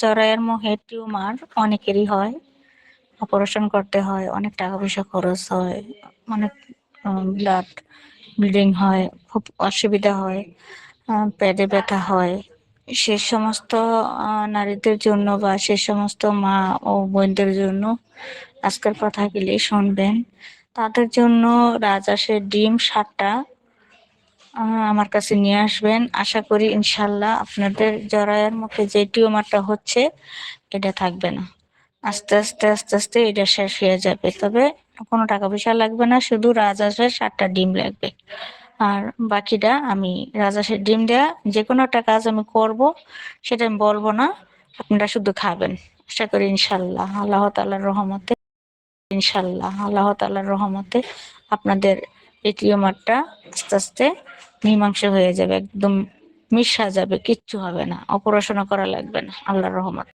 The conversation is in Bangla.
জরায়ের মুখে টিউমার অনেকেরই হয়, অপারেশন করতে হয়, অনেক টাকা পয়সা খরচ হয়, অনেক ব্লাড ব্লিডিং হয়, খুব অসুবিধা হয়, পেটে ব্যথা হয়। সে সমস্ত নারীদের জন্য বা সে সমস্ত মা ও বোনদের জন্য আজকের কথাগুলি শুনবেন। তাদের জন্য রাজহাঁসের ডিম 7টা আমার কাছে নিয়ে আসবেন। আশা করি ইনশাল্লাহ আপনাদের জরায়ের মুখে যে টিউমারটা হচ্ছে এটা থাকবে না। আস্তে আস্তে আস্তে আস্তে এটা শেষ হয়ে যাবে। তবে কোনো টাকা পয়সা লাগবে না, শুধু রাজহাঁসের 7টা ডিম লাগবে। আর বাকিটা আমি রাজহাঁসের ডিম দেয়া যে কোনো একটা কাজ আমি করব, সেটা আমি বলবো না, আপনারা শুধু খাবেন। আশা করি ইনশাল্লাহ আল্লাহ তাআলার রহমতে, ইনশাল্লাহ আল্লাহ তাআলার রহমতে আপনাদের এই টিউমারটা আস্তে আস্তে মীমাংসা হয়ে যাবে, একদম মিশা যাবে, কিচ্ছু হবে না, অপারেশনও করা লাগবে না আল্লাহর রহমতে।